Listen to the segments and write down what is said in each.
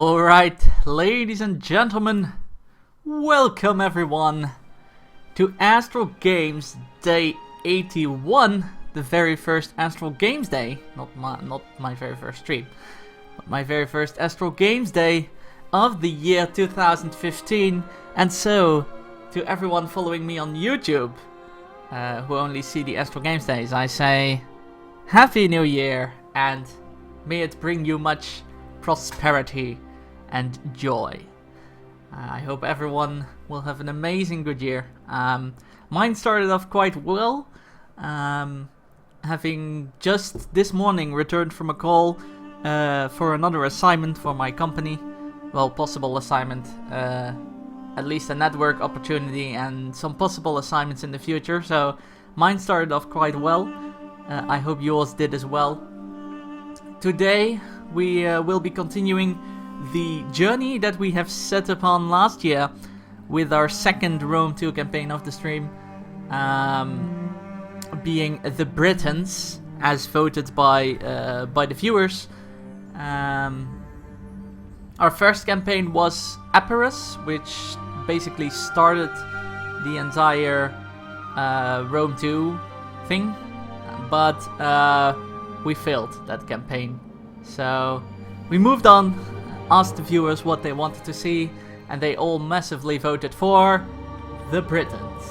Alright, ladies and gentlemen, welcome everyone to Astral Games Day 81, the very first Astral Games Day, not my very first stream, but my very first Astral Games Day of the year 2015. And so, to everyone following me on YouTube, who only see the Astral Games Days, I say Happy New Year, and may it bring you much prosperity and joy. I hope everyone will have an amazing good year. Mine started off quite well, having just this morning returned from a call for another assignment for my company. Well, possible assignment, at least a network opportunity and some possible assignments in the future. So mine started off quite well. I hope yours did as well. Today we will be continuing the journey that we have set upon last year with our second Rome 2 campaign of the stream, being the Britons, as voted by the viewers. Our first campaign was Epirus, which basically started the entire Rome 2 thing, but we failed that campaign. So we moved on, asked the viewers what they wanted to see, and they all massively voted for the Britons.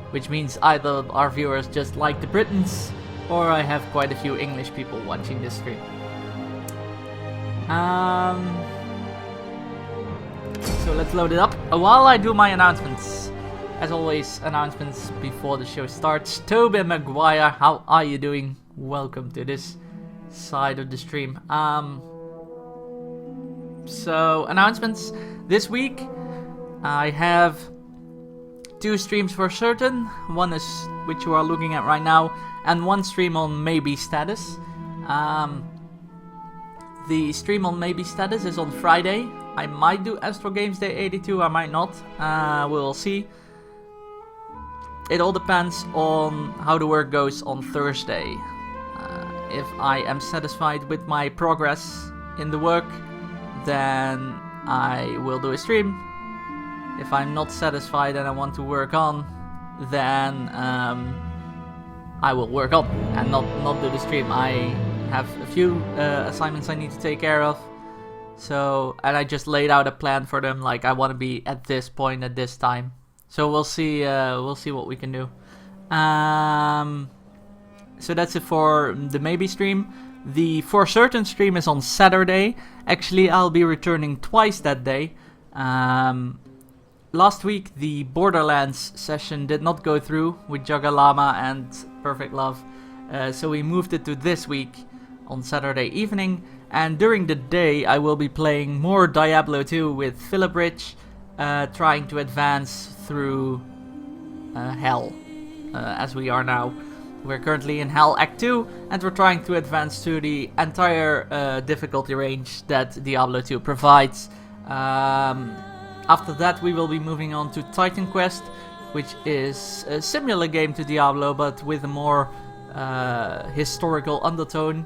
Which means either our viewers just like the Britons, or I have quite a few English people watching this stream. So let's load it up. While I do my announcements, as always, announcements before the show starts. Toby Maguire, how are you doing? Welcome to this side of the stream. So, announcements. This week, I have 2 streams for certain. One is, which you are looking at right now, and 1 stream on maybe status. The stream on maybe status is on Friday. I might do Astral Games Day 82, I might not. We'll see. It all depends on how the work goes on Thursday. If I am satisfied with my progress in the work, then I will do a stream. If I'm not satisfied and I want to work on, then I will work on and not do the stream. I have a few assignments I need to take care of, so, and I just laid out a plan for them, like I want to be at this point at this time. So we'll see what we can do. So that's it for the maybe stream. The for certain stream is on Saturday. Actually, I'll be returning twice that day. Last week, the Borderlands session did not go through with Jagalama and Perfect Love. So we moved it to this week on Saturday evening. And during the day, I will be playing more Diablo 2 with Philip Rich, trying to advance through Hell, as we are now. We're currently in Hell Act 2, and we're trying to advance to the entire difficulty range that Diablo 2 provides. After that, we will be moving on to Titan Quest, which is a similar game to Diablo, but with a more historical undertone,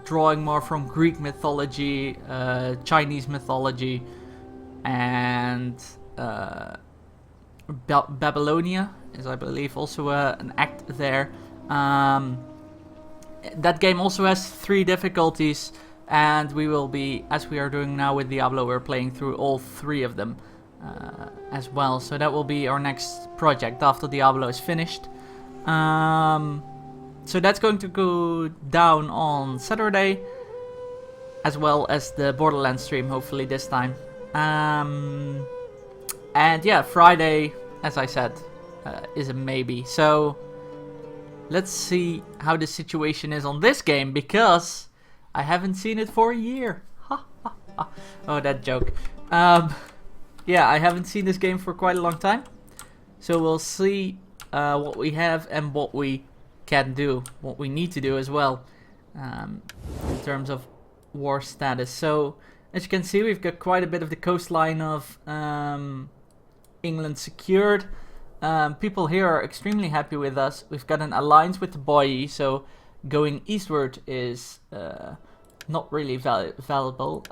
drawing more from Greek mythology, Chinese mythology, and Babylonia is, I believe, also an act there. That game also has 3 difficulties, and we will be, as we are doing now with Diablo, we're playing through all 3 of them as well. So that will be our next project after Diablo is finished. So that's going to go down on Saturday, as well as the Borderlands stream, hopefully this time. And yeah, Friday, as I said, is a maybe. So let's see how the situation is on this game, because I haven't seen it for a year. Oh, that joke. Yeah, I haven't seen this game for quite a long time. So we'll see what we have and what we can do, what we need to do as well, in terms of war status. So as you can see, we've got quite a bit of the coastline of England secured. People here are extremely happy with us. We've got an alliance with the Boii, so going eastward is not really valuable.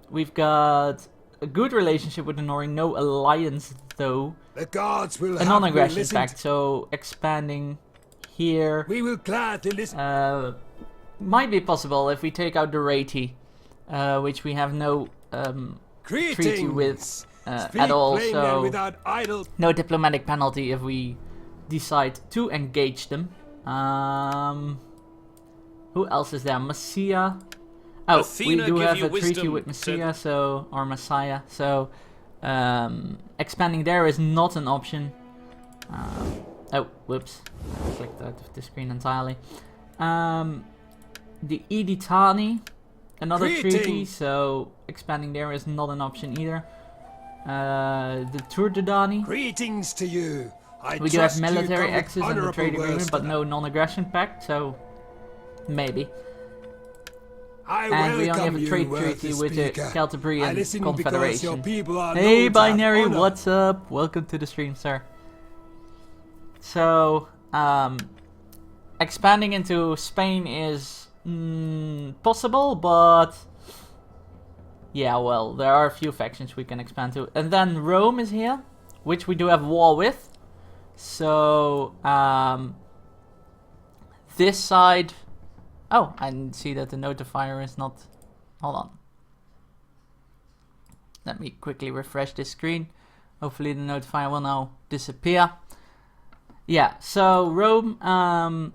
We've got a good relationship with the Nori, no alliance though. The gods will A have non-aggression listened. pact, so expanding here We will gladly listen. might be possible if we take out the Rati, which we have no treaty with at all, so without idle. no diplomatic penalty if we decide to engage them. Who else is there? Messiah. Oh, Athena we do give have you a treaty wisdom, with Messiah, so or Messiah. So expanding there is not an option. Oh, whoops! I clicked out of the screen entirely. The Editani, another treaty, so expanding there is not an option either. The Turdadani. Greetings to you. We do have military access in the trade agreement, but no non-aggression pact, so maybe. And we only have a trade treaty with the Celtibrian Confederation. Hey Binary, what's up? Welcome to the stream, sir. So, expanding into Spain is possible, but yeah, well, there are a few factions we can expand to. And then Rome is here, which we do have war with. So, this side... Oh, I didn't see that the notifier is not... Hold on. Let me quickly refresh this screen. Hopefully the notifier will now disappear. Yeah, so Rome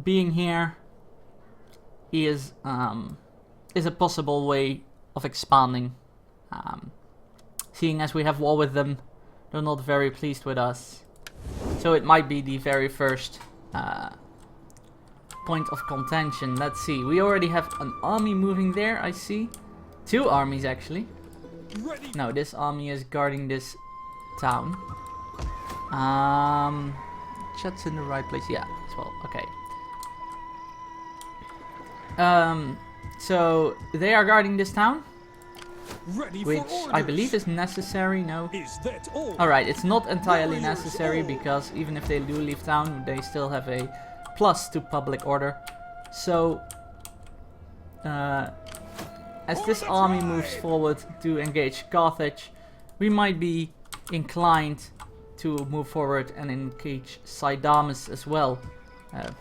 being here is a possible way of expanding. Seeing as we have war with them, they're not very pleased with us. So it might be the very first point of contention. Let's see. We already have an army moving there, I see. 2 armies, actually. No, this army is guarding this town. Chat's in the right place. Yeah, as well. Okay. So they are guarding this town, which I believe is necessary. No. Alright, it's not entirely necessary because even if they do leave town, they still have a plus to public order. So, as this army moves forward to engage Carthage, we might be inclined to move forward and engage Sidamus as well,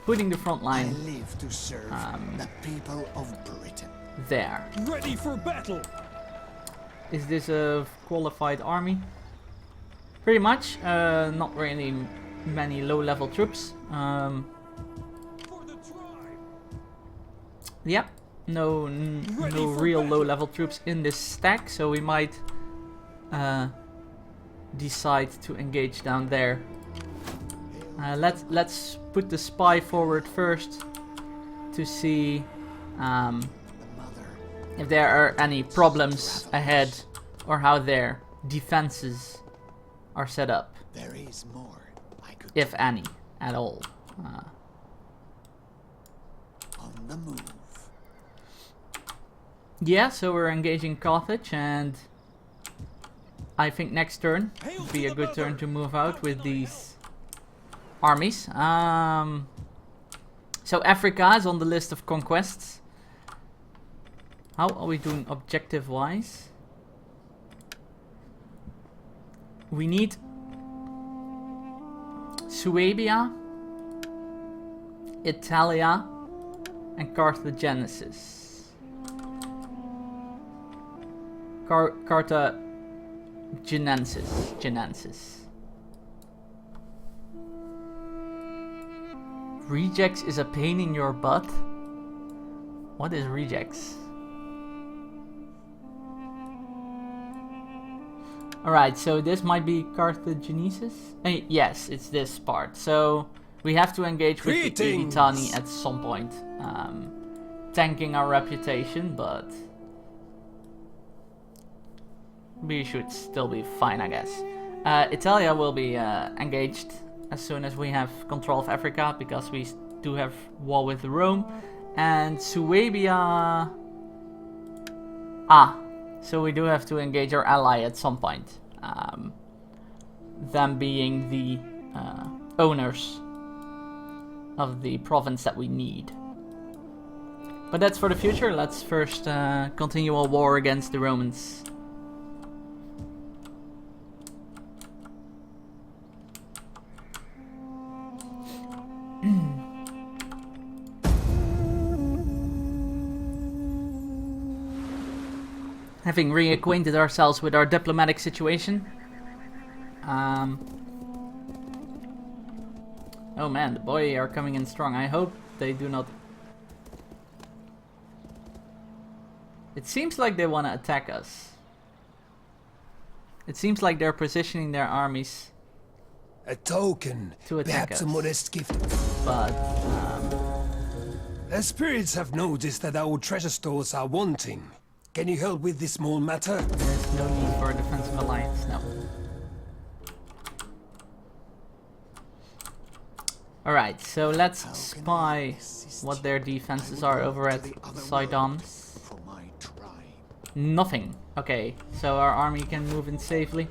putting the front line. I live to serve the people of Britain. There. Ready for battle. Is this a qualified army? Pretty much. Not really many low-level troops. Yep. No real low-level troops in this stack, so we might decide to engage down there. Let's put the spy forward first to see if there are any problems ahead or how their defenses are set up. There is more I could If any, at all. on the move. Yeah, so we're engaging Carthage, and I think next turn would be a good turn to move out with these armies. So Africa is on the list of conquests. How are we doing objective-wise? We need Suabia, Italia, and Carthagenesis. Carthagenensis. Rejects is a pain in your butt? What is rejects? Alright, so this might be Carthagenesis? Yes, it's this part. So we have to engage with the Editani at some point. Tanking our reputation, but we should still be fine, I guess. Italia will be engaged as soon as we have control of Africa, because we do have war with Rome. And Suabia... so we do have to engage our ally at some point. Them being the owners of the province that we need. But that's for the future. Let's first continue a war against the Romans. Having reacquainted ourselves with our diplomatic situation. Oh man, the boy are coming in strong. I hope they do not... It seems like they want to attack us. It seems like they're positioning their armies A token. to attack Perhaps us. a modest gift. But, The spirits have noticed that our treasure stores are wanting. Can you help with this small matter? there's no need for a defensive alliance, no. Alright, so let's spy what their defenses are over at Sidon. For my tribe. Nothing. Okay, so our army can move in safely.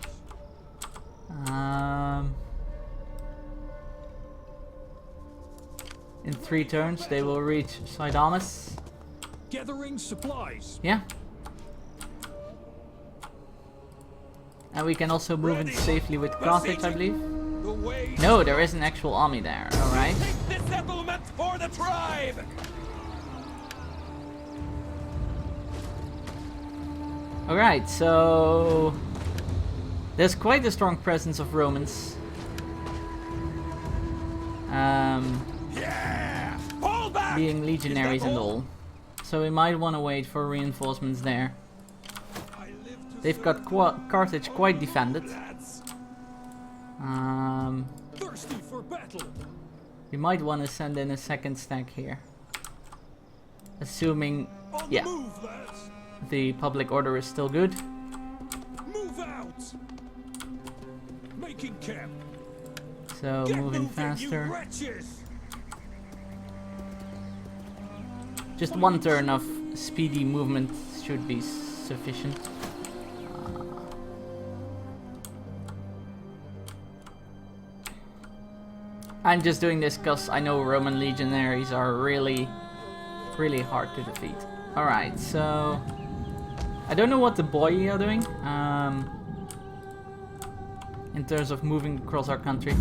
In 3 turns, they will reach Sidamus. Gathering supplies. Yeah. And we can also move in safely with Carthage, I believe. The way. No, there is an actual army there. Alright. Take the settlement for the tribe. Alright, so... There's quite a strong presence of Romans. Yeah. Fall back. Being legionaries Is that and all. So we might want to wait for reinforcements there. I live to They've got Carthage quite defended. lads. Thirsty for battle. We might want to send in a second stack here. Assuming, On yeah, the move, lads. the public order is still good. Move out. Making camp. So Get moving moving, faster. you wretches. Just 1 turn of speedy movement should be sufficient. I'm just doing this because I know Roman legionaries are really hard to defeat. Alright, so... I don't know what the boy are doing. In terms of moving across our country.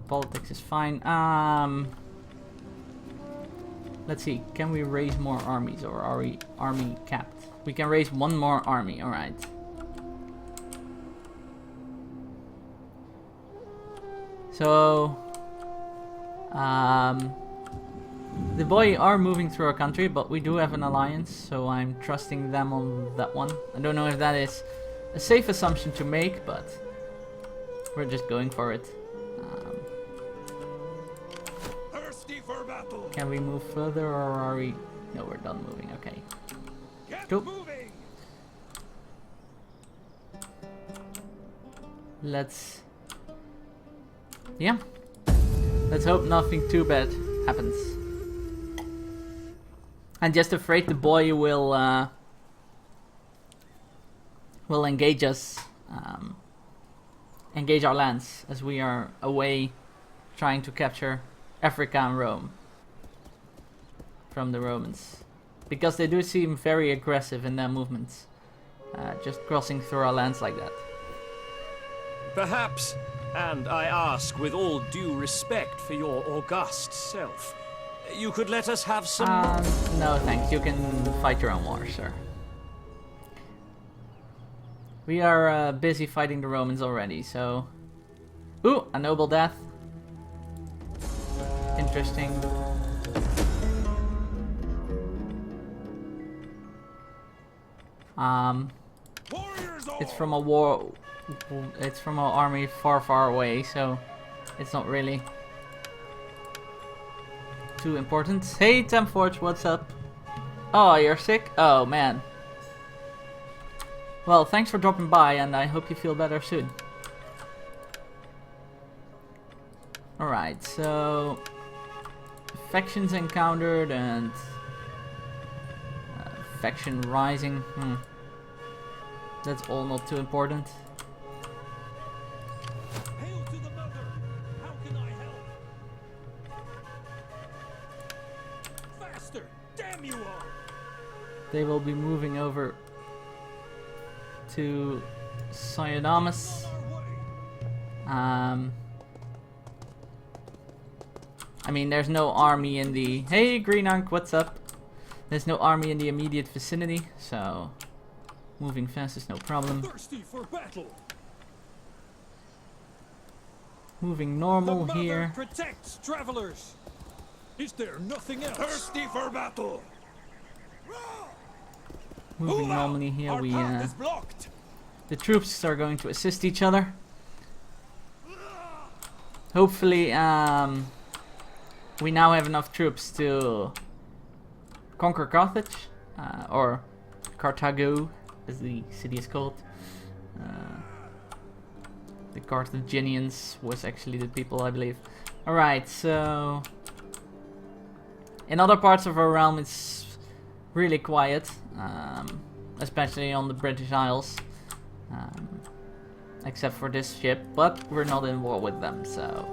Politics is fine. Let's see. Can we raise more armies, or are we army capped? We can raise 1 more army. All right. So, the boy are moving through our country, but we do have an alliance, so I'm trusting them on that one. I don't know if that is a safe assumption to make, but we're just going for it. Thirsty for battle. Can we move further, or are we... No, we're done moving, okay. Get Cool. moving. Let's... Yeah. Let's hope nothing too bad happens. I'm just afraid the boy will engage us, engage our lands as we are away trying to capture Africa and Rome from the Romans, because they do seem very aggressive in their movements, just crossing through our lands like that. Perhaps, and I ask with all due respect for your august self, you could let us have some... No thanks, you can fight your own war, sir. We are busy fighting the Romans already, so... Ooh, a noble death. Interesting. Warriors all. It's from a war... It's from an army far away, so... It's not really... too important. Hey, Temforge, what's up? Oh, you're sick? Oh, man. Well, thanks for dropping by, and I hope you feel better soon. Alright, so... Factions encountered, and... faction rising. That's all not too important. Hail to the mother. How can I help? faster! Damn you all! They will be moving over to Siodamus. I mean, there's no army in the... Hey, Green Ankh, what's up? There's no army in the immediate vicinity, so moving fast is no problem. Thirsty for battle! Moving normal The mother here. protects travelers! Is there nothing else? Thirsty for battle! Moving normally here. Our We path is blocked! the troops are going to assist each other. Hopefully, we now have enough troops to conquer Carthage, or Carthago, as the city is called. The Carthaginians was actually the people, I believe. Alright, so... In other parts of our realm it's really quiet, especially on the British Isles. Except for this ship, but we're not in war with them, so...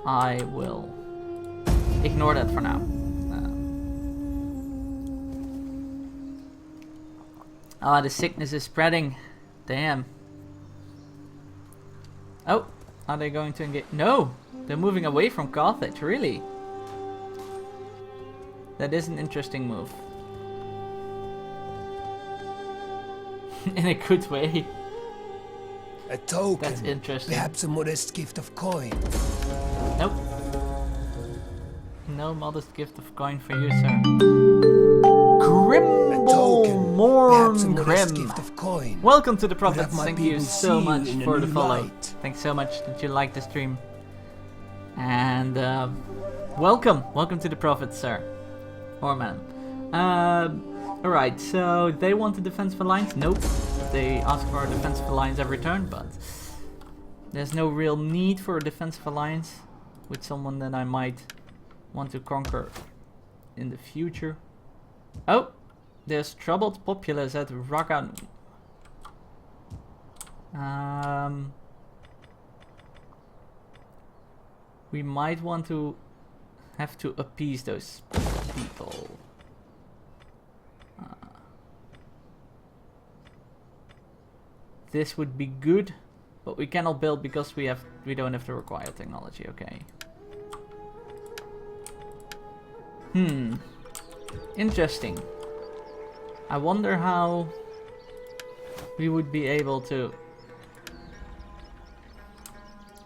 I will ignore that for now. The sickness is spreading. Damn. Oh, are they going to engage? No, they're moving away from Carthage, really. That is an interesting move. In a good way. A token. That's interesting. Perhaps a modest gift of coin. Nope. No modest gift of coin for you, sir. A token. Perhaps a Grimborn modest Grim. gift of coin. Welcome to the Would Prophets. have my Thank you people so see much you in a for the new follow. light. Thanks so much that you liked the stream. And welcome. Welcome to the Prophets, sir. Or madam. Alright, so they want a defensive alliance? Nope. They ask for a defensive alliance every turn, but there's no real need for a defensive alliance with someone that I might want to conquer in the future. Oh! There's troubled populace at Ragan. We might want to have to appease those people. This would be good, but we cannot build because we don't have the required technology. Okay. Interesting. I wonder how we would be able to...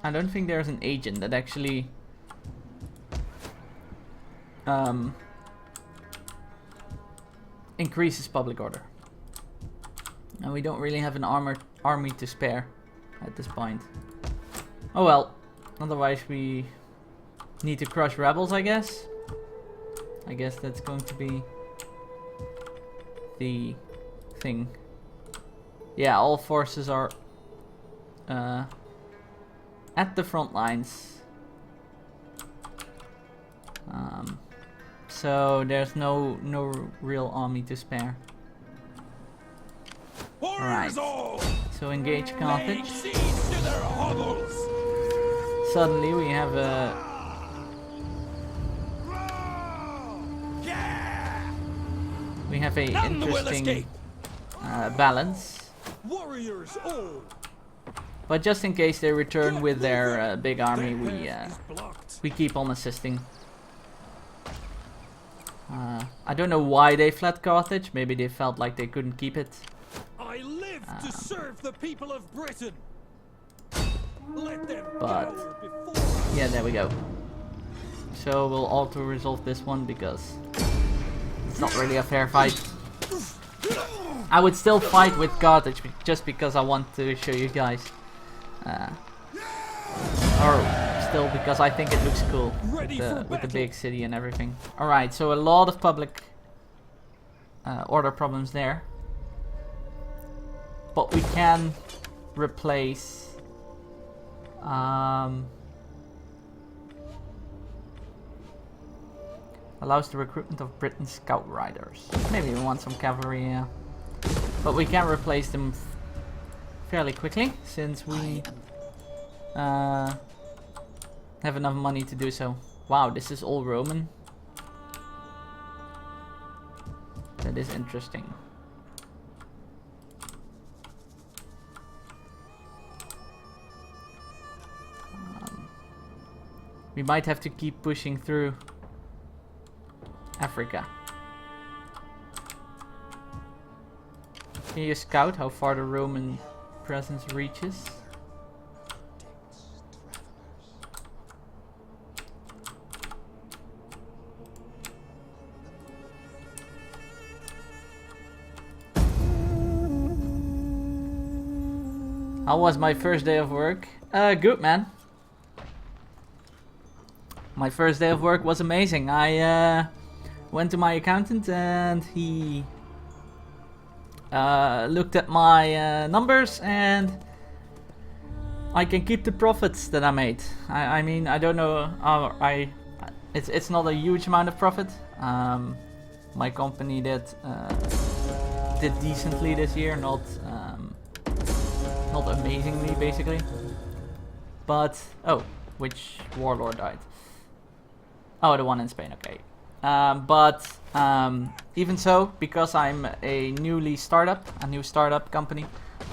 I don't think there's an agent that actually increases public order. And we don't really have an army to spare at this point. Oh well. Otherwise we need to crush rebels, I guess. I guess that's going to be the thing. Yeah, all forces are at the front lines. So there's no real army to spare. Alright. So engage Carthage. Suddenly we have a interesting balance. Warriors all. But just in case they return with their big army, we keep on assisting. I don't know why they fled Carthage. Maybe they felt like they couldn't keep it. I live to serve the people of Britain. Let them But cower before us. yeah, there we go. So we'll auto-resolve this one because it's not really a fair fight. I would still fight with Carthage just because I want to show you guys. Or still because I think it looks cool with the big city and everything. Alright, so a lot of public order problems there. But we can replace allows the recruitment of Britain scout riders. Maybe we want some cavalry, yeah. But we can replace them fairly quickly since we have enough money to do so. Wow, this is all Roman. That is interesting. We might have to keep pushing through Africa. Can you scout how far the Roman presence reaches? How was my first day of work? Good, man. My first day of work was amazing. I went to my accountant and he looked at my numbers, and I can keep the profits that I made. I mean, I don't know. It's not a huge amount of profit. My company did decently this year, not amazingly, basically. But oh, which warlord died? Oh, the one in Spain. Okay. But even so, because I'm a new startup company,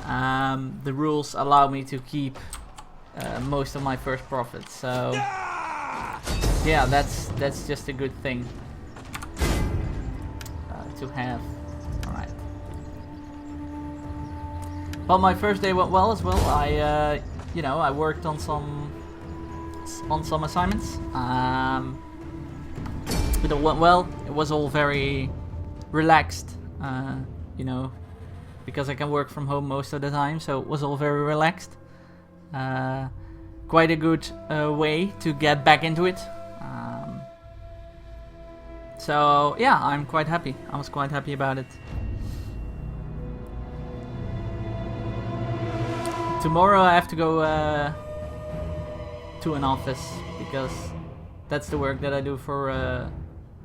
the rules allow me to keep most of my first profits. So yeah, that's just a good thing to have. All right. But my first day went well as well. I worked on some assignments. But it went well. It was all very relaxed, because I can work from home most of the time, so it was all very relaxed. Quite a good way to get back into it. So yeah, I'm quite happy. I was quite happy about it. Tomorrow I have to go to an office because that's the work that I do for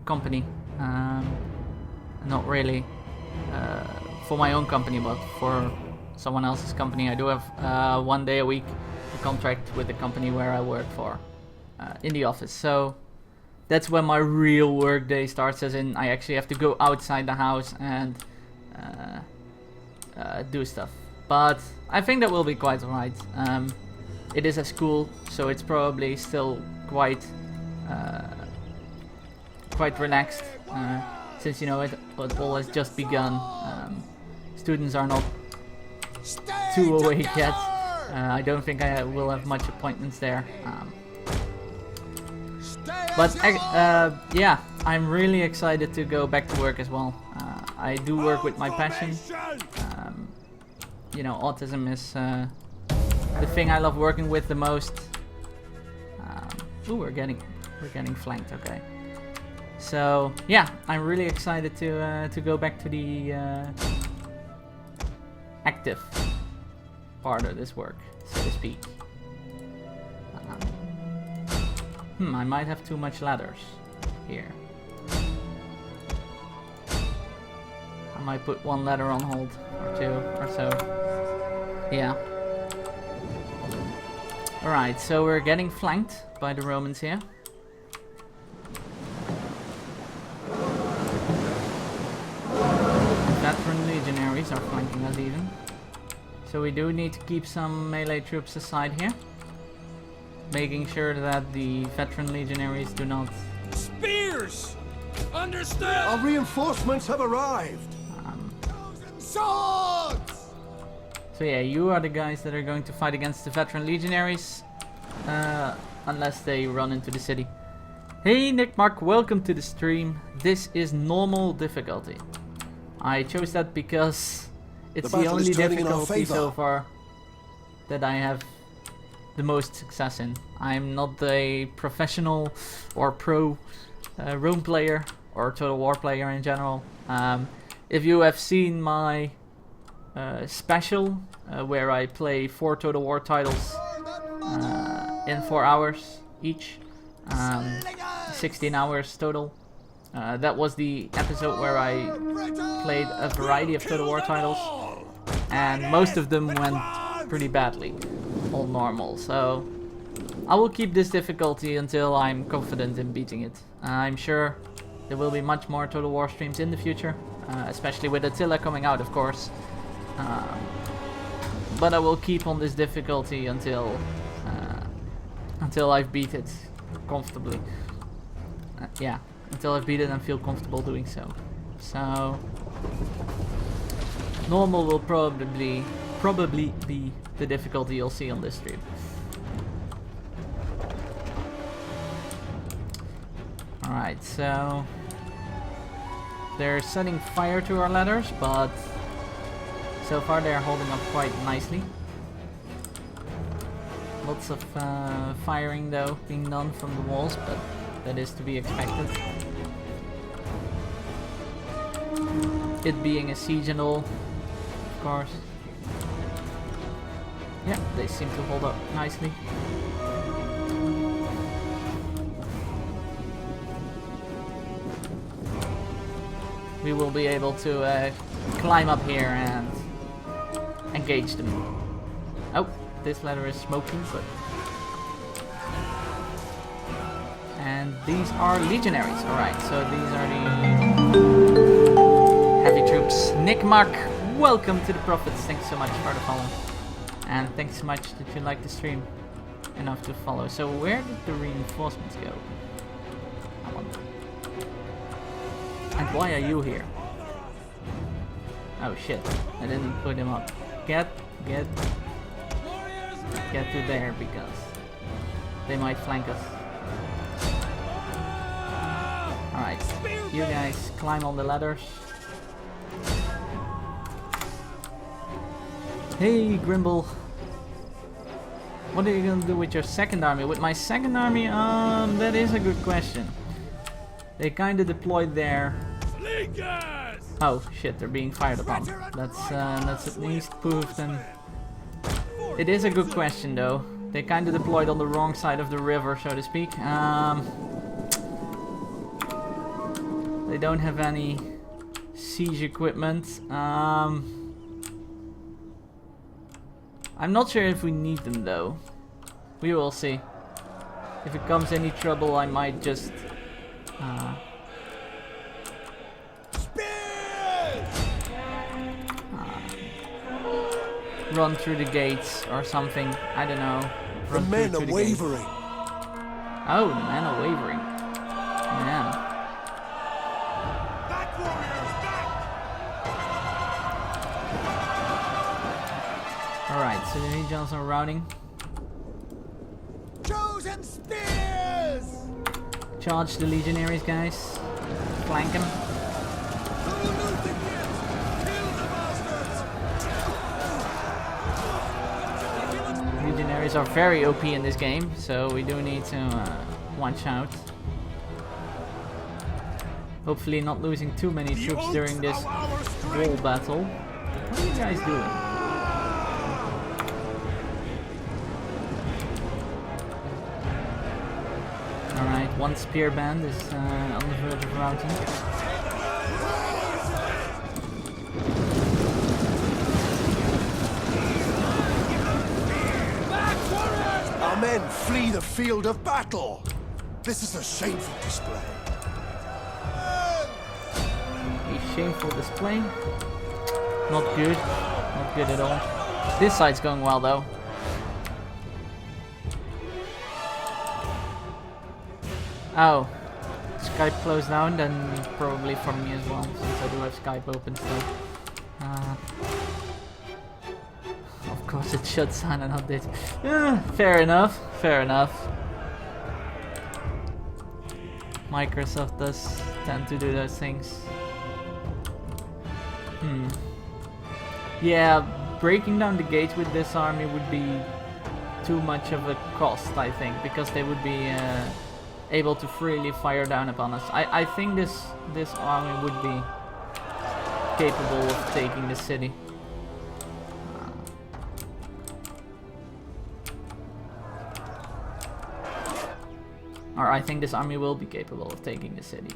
company, not really for my own company, but for someone else's company. I do have 1 day a week a contract with the company where I work for in the office, so that's when my real work day starts, as in I actually have to go outside the house and do stuff. But I think that will be quite alright. It is a school, so it's probably still quite relaxed, since it all has just begun. Students are not too awake yet. I don't think I will have much appointments there. But yeah, I'm really excited to go back to work as well. I do work with my passion. Autism is the thing I love working with the most. Ooh, we're getting flanked. Okay. So yeah, I'm really excited to go back to the active part of this work, so to speak. I might have too much ladders here. I might put one ladder on hold, or two, or so. Yeah. Alright, so we're getting flanked by the Romans here. Veteran legionaries are flanking us even. So we do need to keep some melee troops aside here, making sure that the veteran legionaries do not... Spears! Understand? Our reinforcements have arrived! Swords! So yeah, you are the guys that are going to fight against the veteran legionaries, unless they run into the city. Hey Nick Mark, welcome to the stream. This is normal difficulty. I chose that because it's the only difficulty so far that I have the most success in. I'm not a professional or pro Rome player or Total War player in general. If you have seen my special where I play 4 Total War titles in 4 hours each, 16 hours total. That was the episode where I played a variety of Total War titles, and most of them went pretty badly, all normal. So I will keep this difficulty until I'm confident in beating it. I'm sure there will be much more Total War streams in the future, especially with Attila coming out, of course. But I will keep on this difficulty until I've beat it comfortably. Yeah, until I've beat it and feel comfortable doing so. So normal will probably be the difficulty you'll see on this stream. Alright, so they're setting fire to our ladders, but so far they're holding up quite nicely. Lots of firing though being done from the walls, but that is to be expected. It being a siege and all, of course. Yeah, they seem to hold up nicely. We will be able to climb up here and engage them. Oh, this ladder is smoking, but... And these are legionaries, alright, so these are the heavy troops. Nick Mark, welcome to the Prophets, thanks so much for the follow. And thanks so much that you like the stream enough to follow. So where did the reinforcements go? I wonder. And why are you here? Oh shit, I didn't put him up. Get to there because they might flank us. Alright, you guys climb on the ladders. Hey Grimble, what are you gonna do with your second army? With my second army, that is a good question. They kinda deployed there. Oh shit, they're being fired upon. That's at least proof then. It is a good question though. They kinda deployed on the wrong side of the river, so to speak. They don't have any siege equipment. I'm not sure if we need them though. We will see. If it comes any trouble, I might just run through the gates or something. I don't know. The men are wavering. Oh, the men are wavering. Man. Back, warriors, back! Alright, so the legions are routing. Chosen spears! Charge the legionaries, guys. Flank them. Legionaries are very OP in this game, so we do need to watch out. Hopefully not losing too many troops during this wall battle. What are you guys doing? Alright, one spear band is on the verge of routing. Our men flee the field of battle. This is a shameful display. A shameful display. Not good. Not good at all. This side's going well though. Oh. Skype closed down, then probably for me as well, since I do have Skype open still. Of course it shuts down and updates. Fair enough, fair enough. Microsoft does tend to do those things. Yeah, breaking down the gates with this army would be too much of a cost, I think, because they would be able to freely fire down upon us. I think this army would be capable of taking the city. Or I think this army will be capable of taking the city.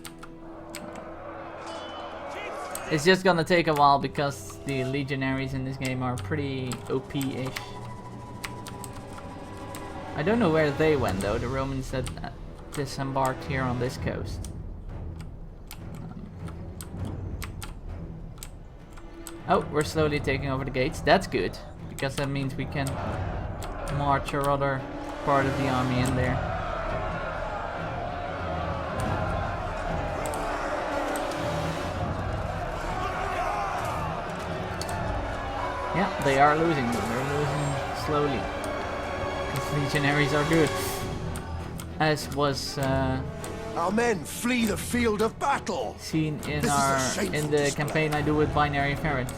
It's just gonna take a while because the legionaries in this game are pretty OP-ish. I don't know where they went though, the Romans that disembarked here on this coast. Oh, we're slowly taking over the gates. That's good, because that means we can march our other part of the army in there. Yeah, they are losing, but they're losing slowly. Because legionaries are good. As was Our men flee the field of battle. seen in This is a in shameful the display. campaign I do with Binary Ferret.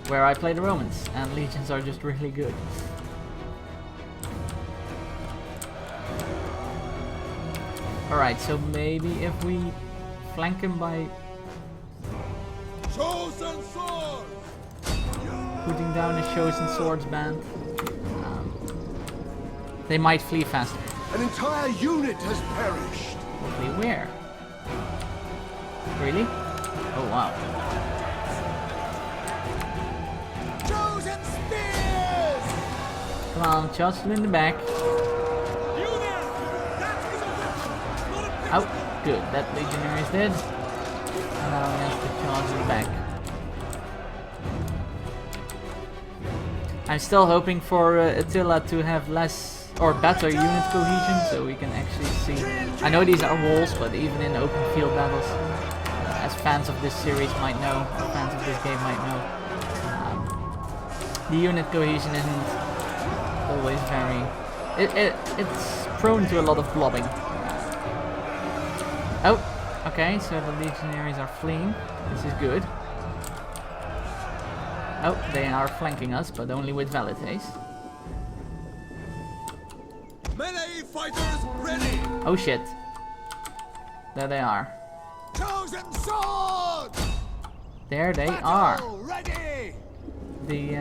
Where I play the Romans, and legions are just really good. Alright, so maybe if we flank him by Chosen sword. putting down a Chosen Swords band, they might flee faster. An entire unit has perished. Flee where? Really? Oh wow. Chosen spears. Come on, charge them in the back. Oh, good. That legionary is dead. And now he has to charge in the back. I'm still hoping for Attila to have less or better unit cohesion, so we can actually see. I know these are walls, but even in open field battles, as fans of this series might know, or fans of this game might know, the unit cohesion isn't always very. It's prone to a lot of blobbing. Oh, okay, so the legionaries are fleeing. This is good. Oh, they are flanking us, but only with velites. Melee fighters ready. Oh shit. There they are. Chosen swords. There they are. Battle ready. The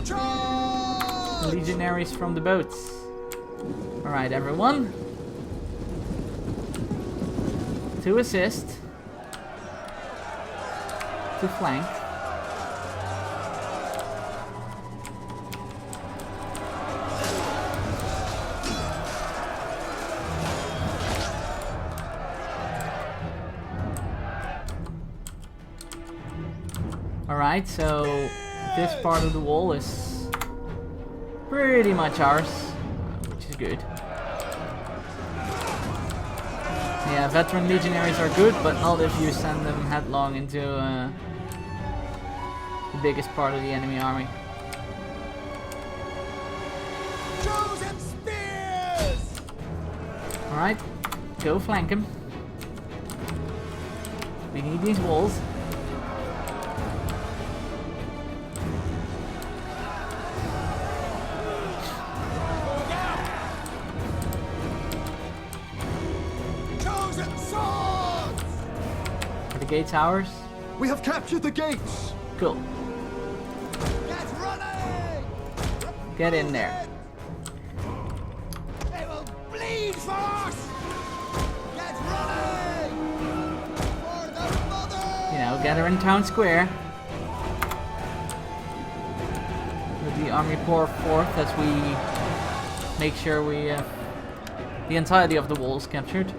Charge. legionaries from the boats. Alright, everyone. To assist. To flank. Alright, so this part of the wall is pretty much ours, which is good. Yeah, veteran legionaries are good, but not if you send them headlong into the biggest part of the enemy army. Chosen spears. Alright, go flank him. We need these walls. Chosen swords. Are the gates ours? We have captured the gates. Cool. Get running. Get in there. They will bleed for us. Get running. For the mother. You know, gather in town square. With the army pour forth as we make sure we have the entirety of the walls captured.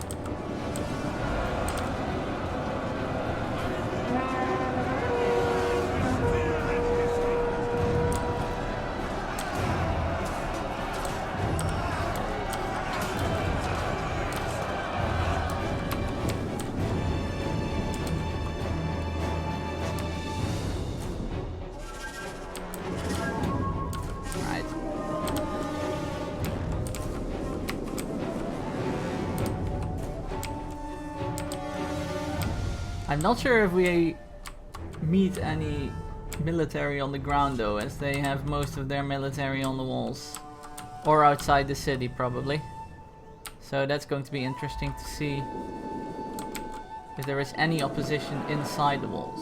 Alright. I'm not sure if we meet any military on the ground though, as they have most of their military on the walls. Or outside the city probably. So that's going to be interesting to see if there is any opposition inside the walls.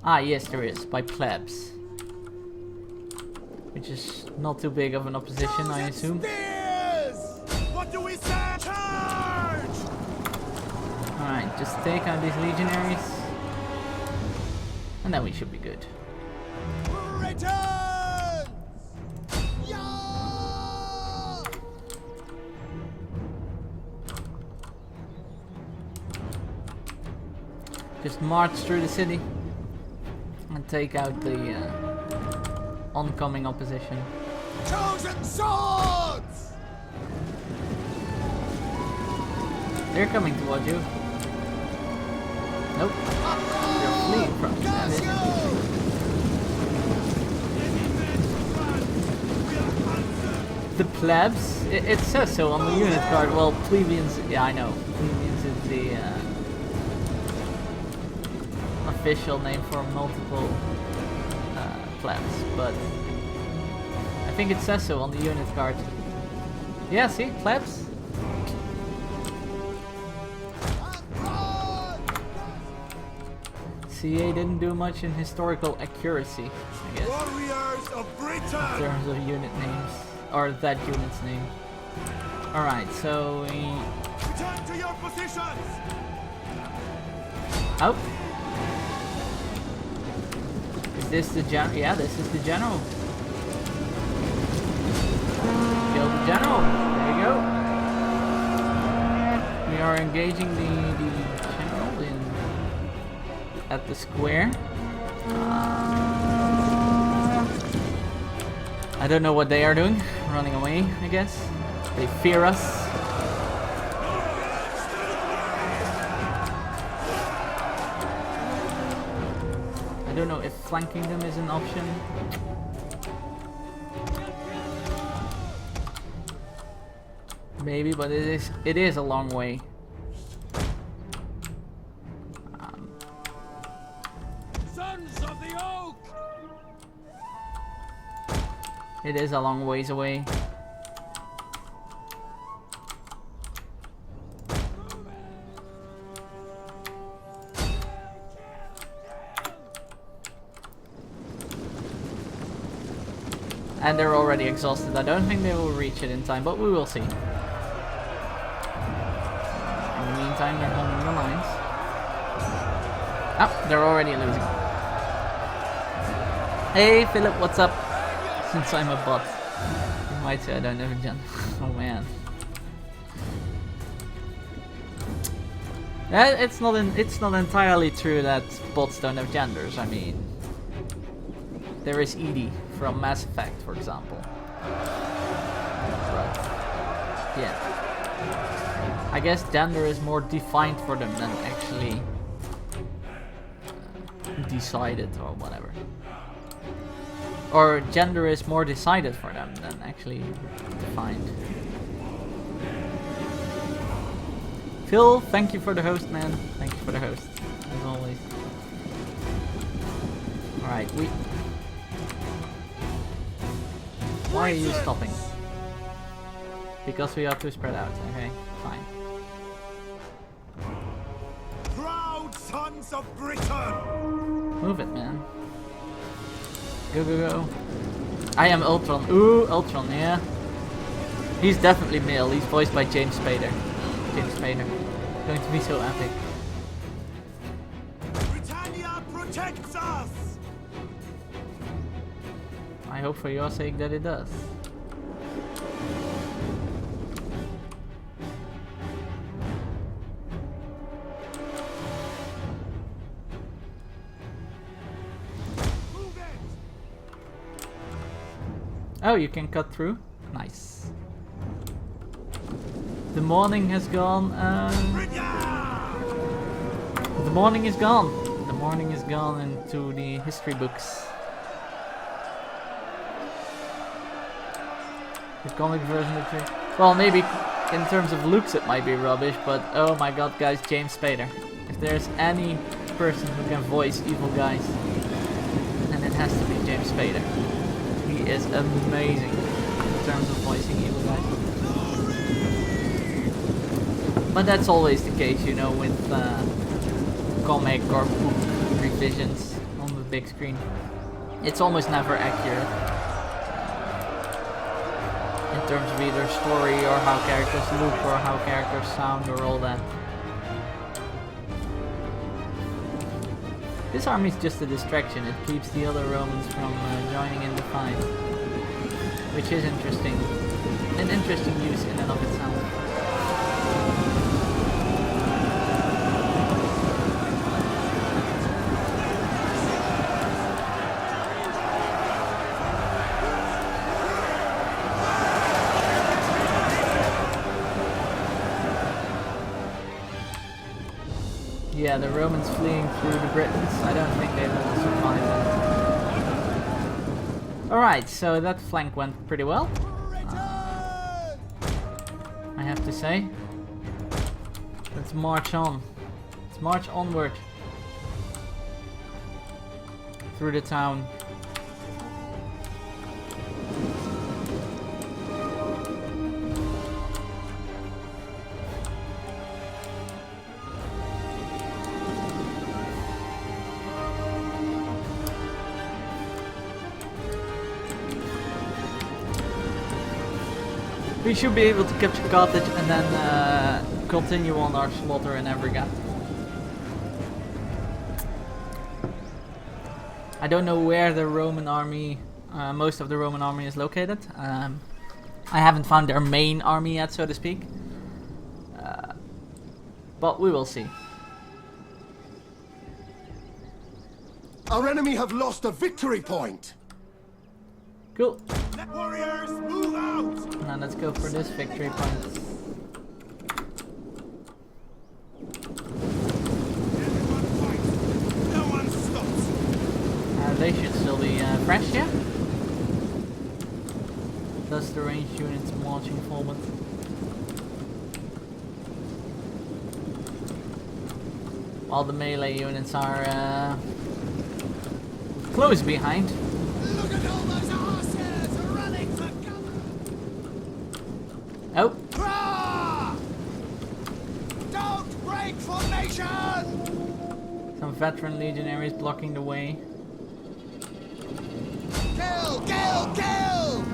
Ah yes, there is, by plebs. Which is not too big of an opposition, I assume. What do we say? Charge! Alright, just take out these legionaries. And then we should be good. Britons! Yeah! Just march through the city and take out the oncoming opposition. Chosen swords! They're coming towards you. Nope. They're fleeing from you. That is interesting. The plebs? It says so on the unit card. Well, plebeians, yeah, I know. Plebeians is the official name for multiple plebs, but I think it says so on the unit card. Yeah, see? Plebs? CA didn't do much in historical accuracy, I guess, Warriors of in Britain! terms of unit names, or that unit's name. Alright, so we... Return to your positions! Oh! Is this the general? Yeah, this is the general. Kill the general. There you go. We are engaging the general at the square. I don't know what they are doing. Running away, I guess. They fear us. I don't know if flanking them is an option. Maybe, but it is a long way. Sons of the Oak! It is a long ways away. And they're already exhausted. I don't think they will reach it in time, but we will see. In the meantime, they're holding the lines. Oh, they're already losing. Hey, Philip, what's up? Since I'm a bot, you might say I don't have a gen. Oh man. It's not entirely true that bots don't have genders. I mean, there is Edie from Mass Effect, for example. But yeah, I guess gender is more defined for them than actually decided or whatever. Or gender is more decided for them than actually defined. Phil, thank you for the host, man. Thank you for the host, as always. Alright, why are you stopping? Because we are too spread out. Okay, fine. Proud sons of Britain! Move it, man. Go, go, go. I am Ultron. Ooh, Ultron, yeah. He's definitely male. He's voiced by James Spader. James Spader. Going to be so epic. Britannia protects us! I hope for your sake that it does. Move it! Oh, you can cut through? Nice. The morning has gone. The morning is gone. The morning is gone into the history books. The comic version of it. Well, maybe in terms of looks it might be rubbish, but oh my god, guys, James Spader. If there's any person who can voice evil guys, then it has to be James Spader. He is amazing in terms of voicing evil guys. But that's always the case, you know, with comic or book revisions on the big screen. It's almost never accurate in terms of either story or how characters look or how characters sound or all that. This army is just a distraction. It keeps the other Romans from joining in the fight, which is interesting. An interesting use in and of itself. Yeah, the Romans fleeing through the Britons, I don't think they will survive that. Alright, so that flank went pretty well, I have to say. Let's march on. Let's march onward through the town. We should be able to capture Carthage and then continue on our slaughter in every gap. I don't know where the Roman army, most of the Roman army is located. I haven't found their main army yet, so to speak. But we will see. Our enemy have lost a victory point. Cool. Warriors, move out! Now let's go for this victory point. Everyone fight! No one stops! They should still be fresh here. Thus the ranged units marching forward. While the melee units are close behind. Look at all those horses running for cover! Oh, Hurrah! Don't break formation! some veteran legionaries blocking the way. Kill! Kill! Kill!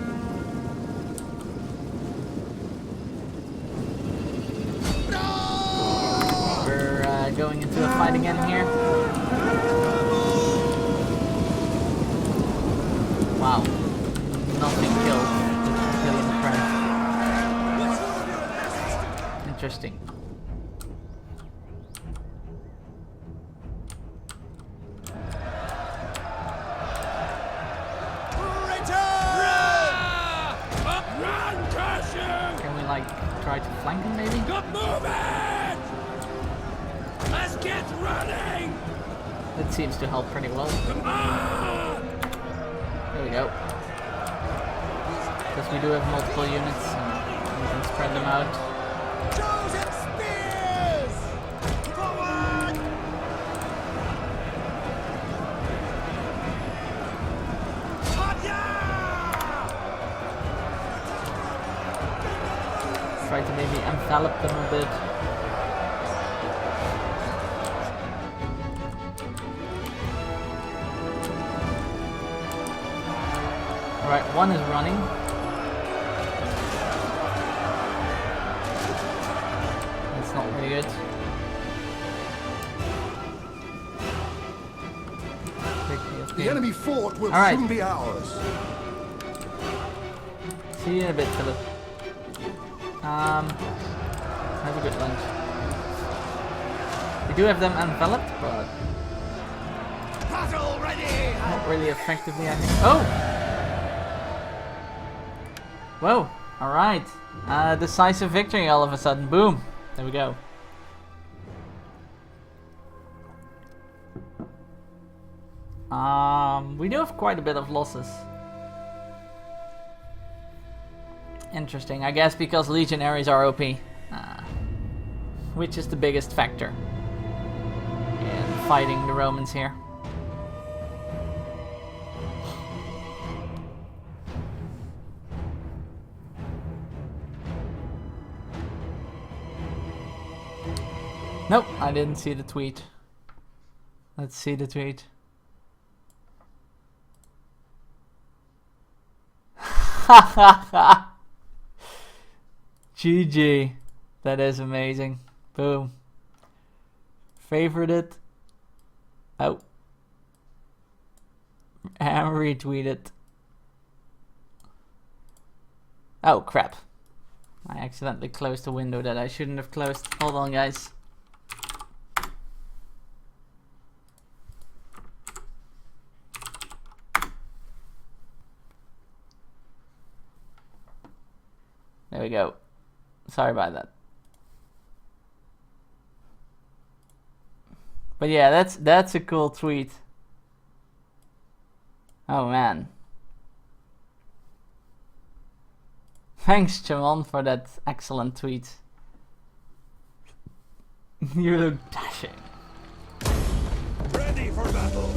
No! We're going into a fight again here. Wow. Nothing killed. Killing the Interesting. Run, curse you! Can we like try to flank him maybe? Got moving! Let's get running! That seems to help pretty well. Come on! There we go. Because we do have multiple units and we can spread them out. Chosen spears! Forward! Try to maybe envelop them a bit. Alright, one is running. That's not really good. The enemy fort will Alright. soon be ours. See you in a bit, Philip. Have a good lunch. We do have them enveloped, but Battle ready! not really effectively, I think. Oh! Whoa, alright. Decisive victory all of a sudden. Boom. There we go. We do have quite a bit of losses. Interesting, I guess because legionaries are OP. Which is the biggest factor in fighting the Romans here. Nope, I didn't see the tweet. Let's see the tweet. GG. That is amazing. Boom. Favorite it. Oh. retweet it. Oh crap. I accidentally closed a window that I shouldn't have closed. Hold on, guys. There we go. Sorry about that. But yeah, that's a cool tweet. Oh man. Thanks, Chamon, for that excellent tweet. You look dashing. Ready for battle.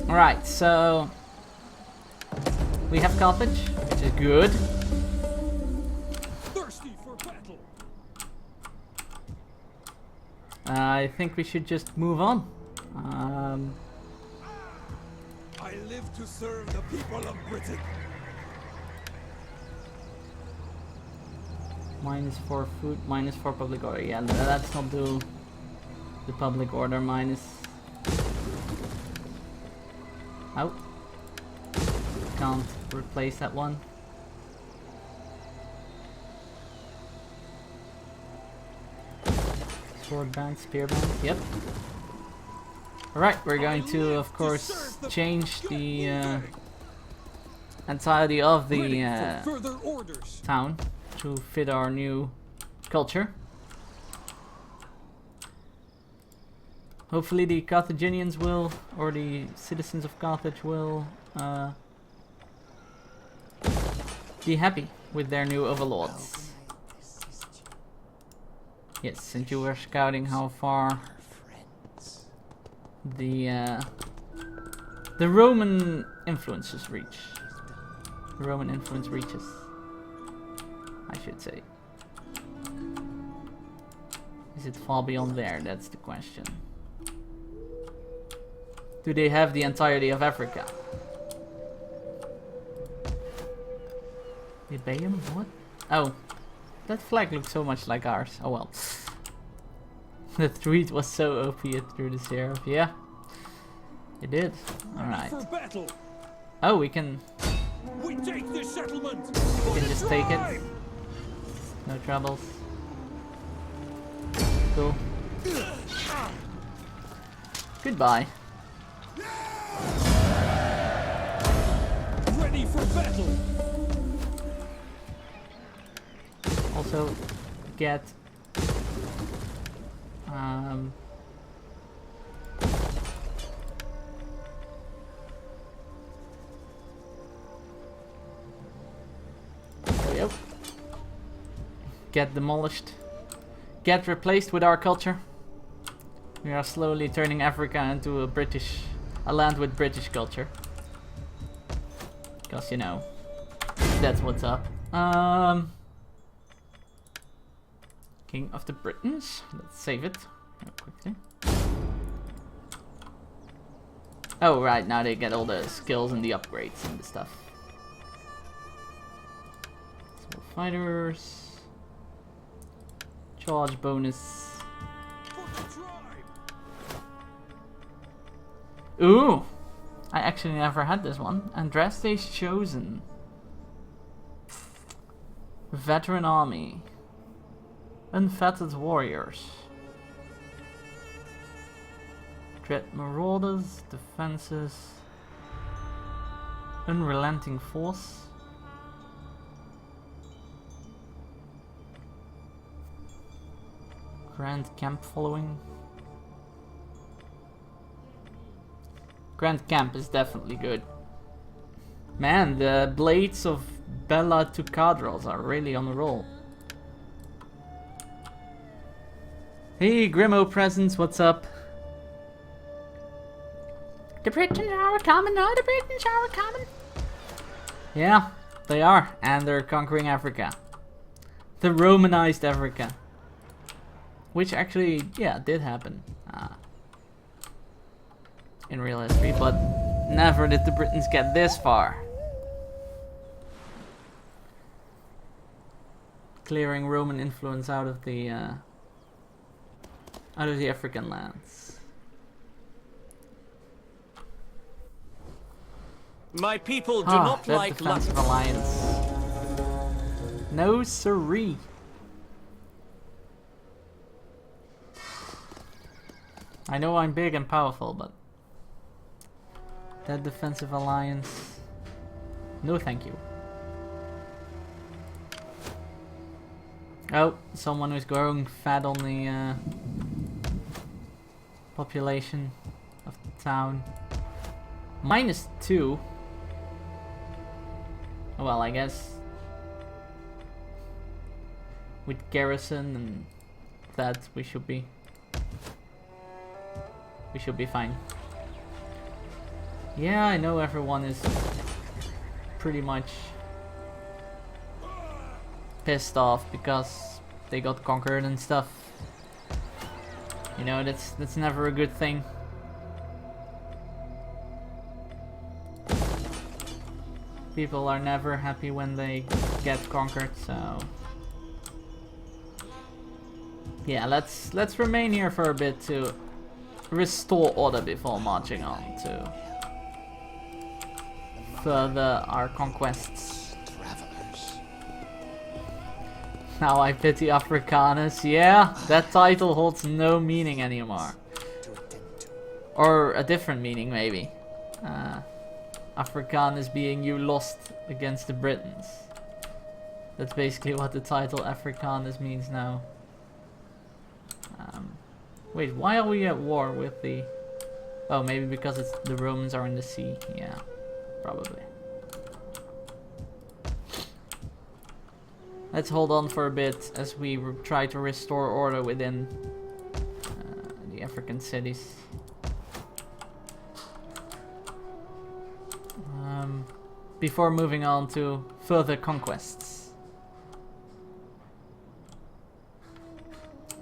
Alright, so we have Carthage, which is good. Thirsty for battle. I think we should just move on. I live to serve the people of Britain. -4 food, -4 public order. Yeah, let's not do the public order minus. Oh. Can't replace that one. Sword band, spear band, yep. Alright, we're going to, of course, change the entirety of the Further orders. town to fit our new culture. Hopefully the Carthaginians will, or the citizens of Carthage will be happy with their new overlords. Yes, since you were scouting how far the Roman influences reach. The Roman influence reaches, I should say. Is it far beyond there? That's the question. Do they have the entirety of Africa? Libeum? What? Oh. That flag looks so much like ours. Oh well. The tweet was so OP it threw the seraph. Yeah. It did. Alright. Oh, we can... We take this settlement. We can just take it. No troubles. Cool. Goodbye. Ready for battle. Also get there we go. Get demolished. Get replaced with our culture. We are slowly turning Africa into a land with British culture. Because, you know, that's what's up. King of the Britons. Let's save it real quickly. Oh, right, now they get all the skills and the upgrades and the stuff. Small fighters. Charge bonus. Ooh! I actually never had this one. Andraste's Chosen. Veteran Army. Unfettered Warriors. Dread Marauders. Defenses. Unrelenting Force. Grand Camp Following. Grand Camp is definitely good. Man, the Blades of Bella Tucadros are really on the roll. Hey, Grimo Presents, what's up? The Britons are coming, oh, the Britons are coming. Yeah, they are, and they're conquering Africa. The Romanized Africa. Which actually, yeah, did happen. In real history, but never did the Britons get this far. Clearing Roman influence out of the African lands. My people do Ah, not that like luck. defensive alliance. No siree. I know I'm big and powerful, but that defensive alliance, no thank you. Oh, someone who's growing fat on the population of the town. -2. Well, I guess with garrison and that we should be fine. Yeah, I know everyone is pretty much pissed off because they got conquered and stuff. You know, that's never a good thing. People are never happy when they get conquered, so yeah, let's remain here for a bit to restore order before marching on to further our conquests. Now I pity Afrikaners. Yeah, that title holds no meaning anymore. Or a different meaning, maybe. Afrikaners being you lost against the Britons. That's basically what the title Afrikaners means now. Wait, why are we at war with the... Oh, maybe because the Romans are in the sea. Yeah, probably. Let's hold on for a bit as we try to restore order within the African cities. Before moving on to further conquests.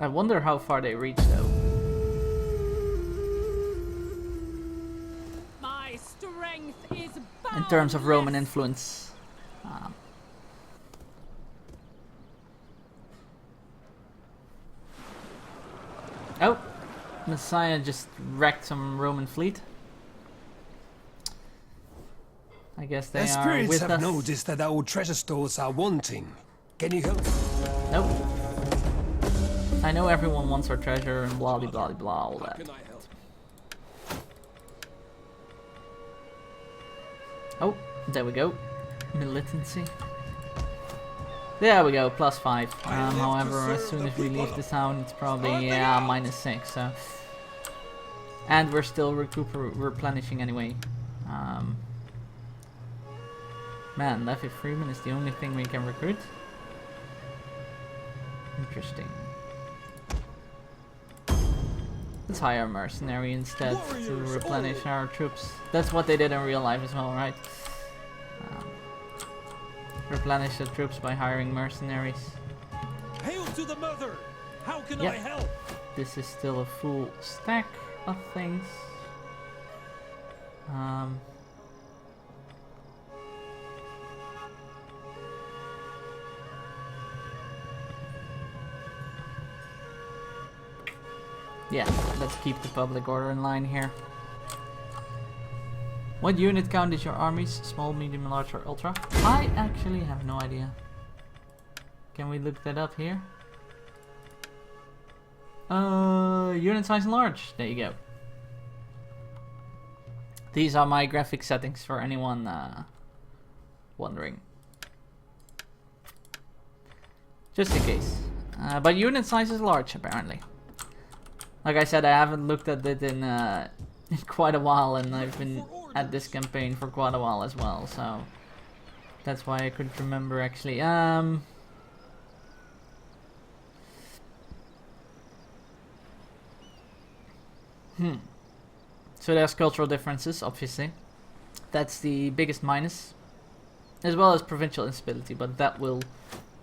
I wonder how far they reach though. My strength is In terms of Roman influence. Oh, Messiah just wrecked some Roman fleet. I guess they The are spirits with have us. noticed that our treasure stores are wanting. Can you help? Nope. I know everyone wants our treasure and blah blah blah blah all that. Can I help? Oh, there we go. Militancy. There we go, +5. However, as soon as we leave the town, it's probably -6. So, and we're still replenishing anyway. Man, Leffy Freeman is the only thing we can recruit. Interesting. Let's hire a mercenary instead to replenish our troops. That's what they did in real life as well, right? Replenish the troops by hiring mercenaries. Hail to the mother! How can Yep. I help? This is still a full stack of things. Yeah, let's keep the public order in line here. What unit count is your armies? Small, medium, large, or ultra? I actually have no idea. Can we look that up here? Unit size and large. There you go. These are my graphic settings for anyone wondering. Just in case. But unit size is large apparently. Like I said, I haven't looked at it in quite a while, and I've been at this campaign for quite a while as well, so that's why I couldn't remember actually. So there's cultural differences, obviously. That's the biggest minus, as well as provincial instability, but that will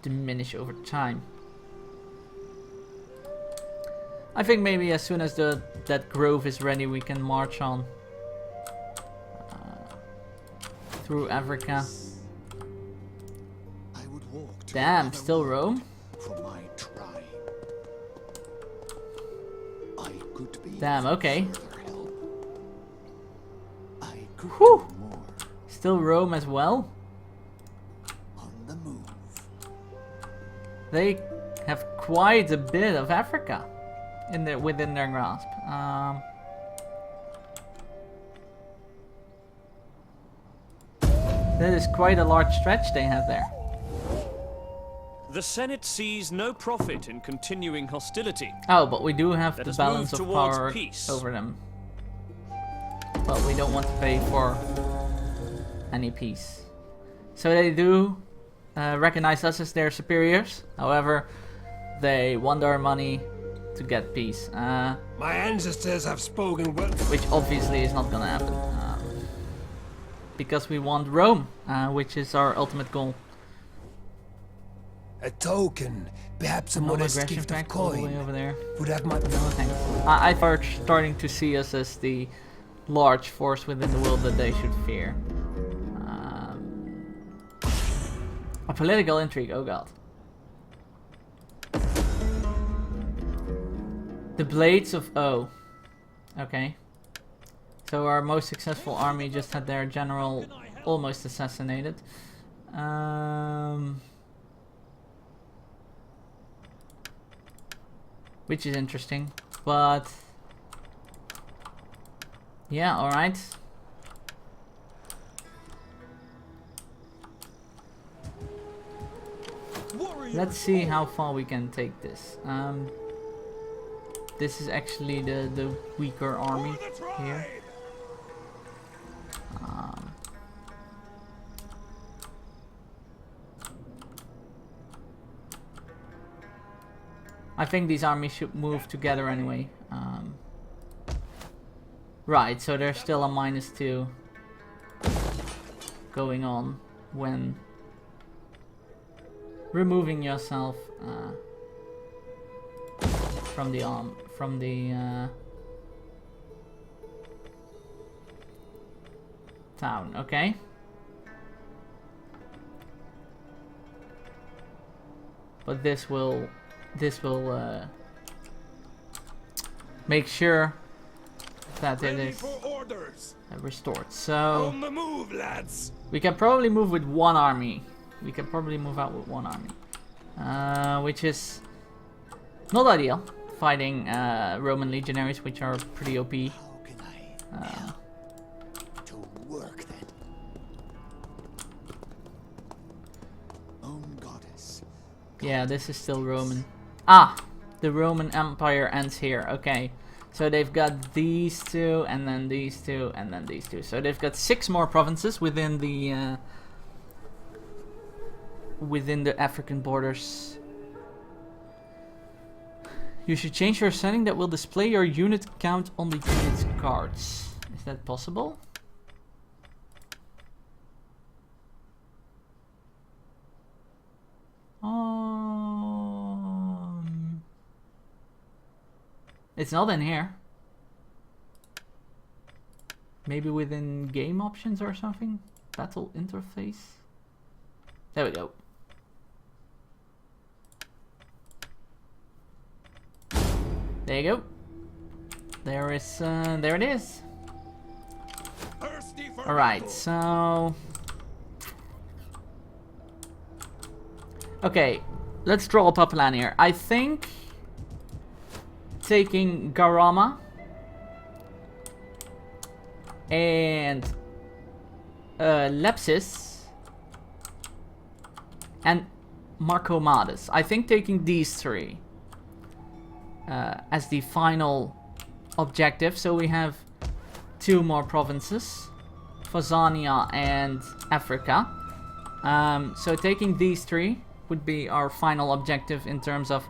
diminish over time. I think maybe as soon as that grove is ready, we can march on through Africa. I would walk to Damn, another still world Rome? For my tribe. I could be Damn, okay. further help. I could Whew. do more. still Rome as well. On the move. They have quite a bit of Africa within their grasp. That is quite a large stretch they have there. The Senate sees no profit in continuing hostility. Oh, but we do have Let the us balance move of towards power peace. over them. But we don't want to pay for any peace. So they do recognize us as their superiors. However, they want our money to get peace. My ancestors have spoken well. Which obviously is not gonna happen. Because we want Rome, which is our ultimate goal. A token, perhaps a modest Non-aggression gift of pact all the way coin, over there. would have my... No thanks. I are starting to see us as the large force within the world that they should fear. A political intrigue, oh god. The Blades of O. Okay. So our most successful army just had their general almost assassinated. Which is interesting, but yeah, alright. Let's see how far we can take this. This is actually the weaker army here. I think these armies should move together anyway. Right, so there's still a -2 going on when removing yourself from the town. Okay. But this will make sure that it is restored. So On the move, lads! we can probably move with one army. We can probably move out with one army, which is not ideal. Fighting Roman legionaries, which are pretty OP. How can I help to work then? Own goddess. Yeah, this is still Roman. Ah, the Roman Empire ends here. Okay, so they've got these two, and then these two, and then these two. So they've got 6 more provinces within the African borders. You should change your setting that will display your unit count on the unit's cards. Is that possible? It's not in here. Maybe within game options or something? Battle interface? There we go. There you go. There it is. Alright, so... Okay, let's draw up a plan here. I think taking Garama and Lepsis and Marcomatus. I think taking these 3 as the final objective. So we have 2 more provinces, Phazania and Africa. So taking these 3 would be our final objective in terms of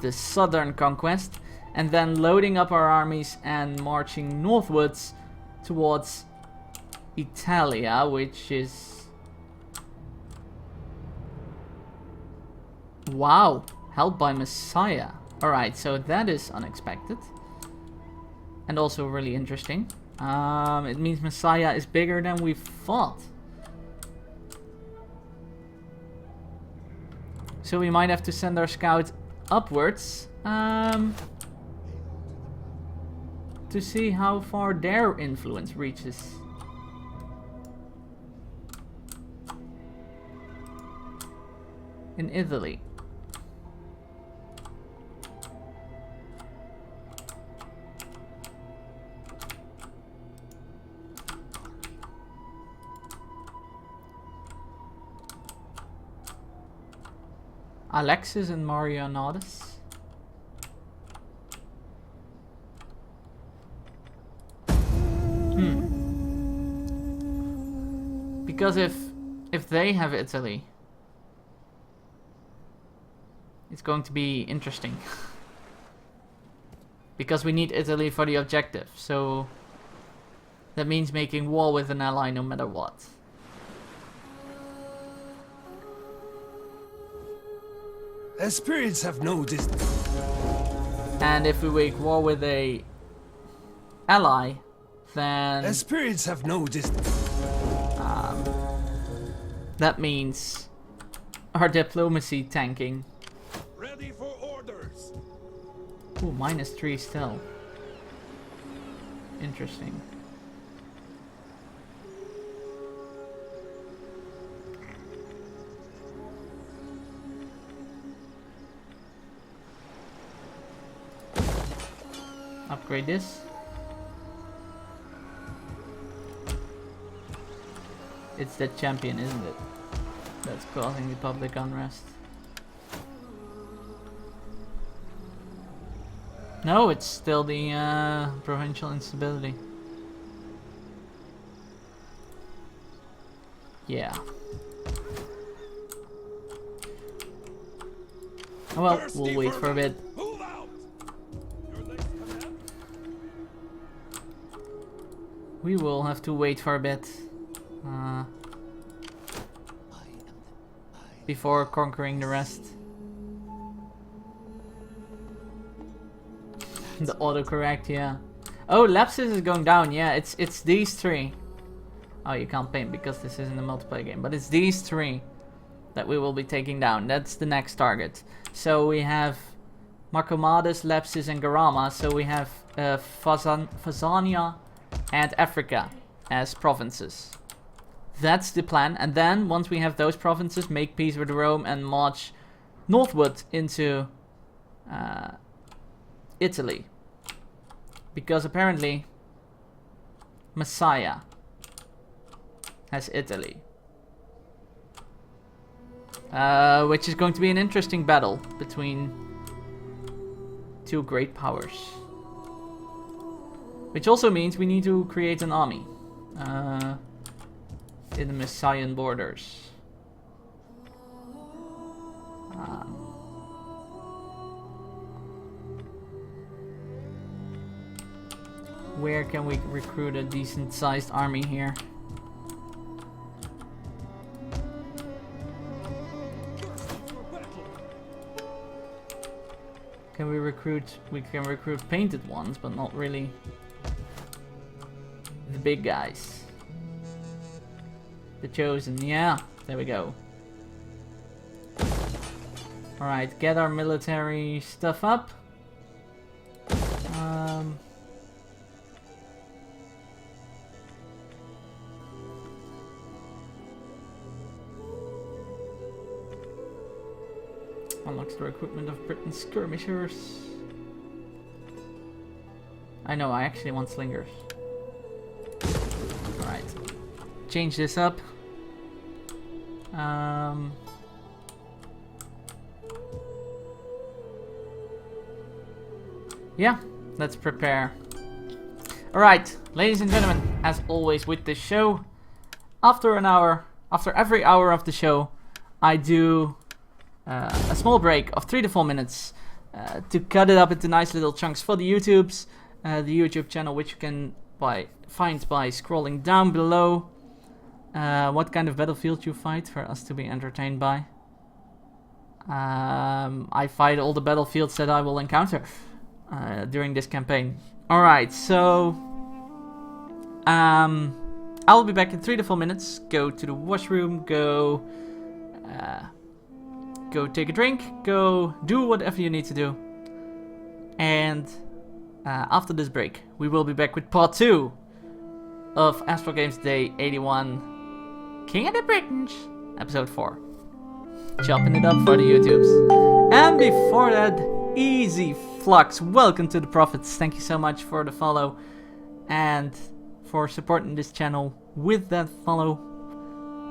the southern conquest, and then loading up our armies and marching northwards towards Italia, which is... Wow, held by Messiah. Alright, so that is unexpected. And also really interesting. It means Messiah is bigger than we thought. So we might have to send our scout upwards to see how far their influence reaches. in Italy. Alexis and Marianatis. Because if they have Italy, it's going to be interesting. Because we need Italy for the objective, so that means making war with an ally no matter what. The spirits have noticed. And if we make war with a ally, then The spirits have noticed. that means our diplomacy tanking. Ready for orders. Ooh, -3 still. Interesting. Upgrade this. It's that champion, isn't it? That's causing the public unrest. No, it's still the provincial instability. Yeah. Oh well, we'll wait for a bit. Move out. Your next command. We will have to wait for a bit. Before conquering the rest. The autocorrect, yeah. Oh, Lapsus is going down, yeah, it's these three. Oh, you can't paint because this isn't a multiplayer game, but it's these three that we will be taking down. That's the next target. So we have Marcomatus, Lapsus, and Garama. So we have Phazania and Africa as provinces. That's the plan, and then once we have those provinces, make peace with Rome and march northward into Italy. Because apparently Messiah has Italy. Which is going to be an interesting battle between two great powers. Which also means we need to create an army. In the Messian borders. Where can we recruit a decent sized army here? Can we recruit? We can recruit painted ones, but not really the big guys. The chosen, yeah, there we go. Alright, get our military stuff up. Unlocks the recruitment of Britons skirmishers. I know, I actually want slingers. Alright. Change this up. Yeah, let's prepare. Alright, ladies and gentlemen, as always with this show, after every hour of the show, I do a small break of 3 to 4 minutes to cut it up into nice little chunks for the YouTubes, the YouTube channel, which you can find by scrolling down below. What kind of battlefield you fight for us to be entertained by? I fight all the battlefields that I will encounter during this campaign. Alright, so I'll be back in 3 to 4 minutes. Go to the washroom, go take a drink, go do whatever you need to do. And after this break, we will be back with part 2 of AstralGames Day 81, King of the Britons, episode 4. chopping it up for the YouTubes. And before that, Easy Flux, welcome to the Prophets. Thank you so much for the follow and for supporting this channel with that follow.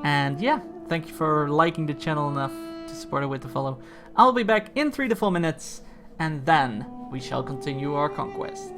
And yeah, thank you for liking the channel enough to support it with the follow. I'll be back in 3 to 4 minutes, and then we shall continue our conquest.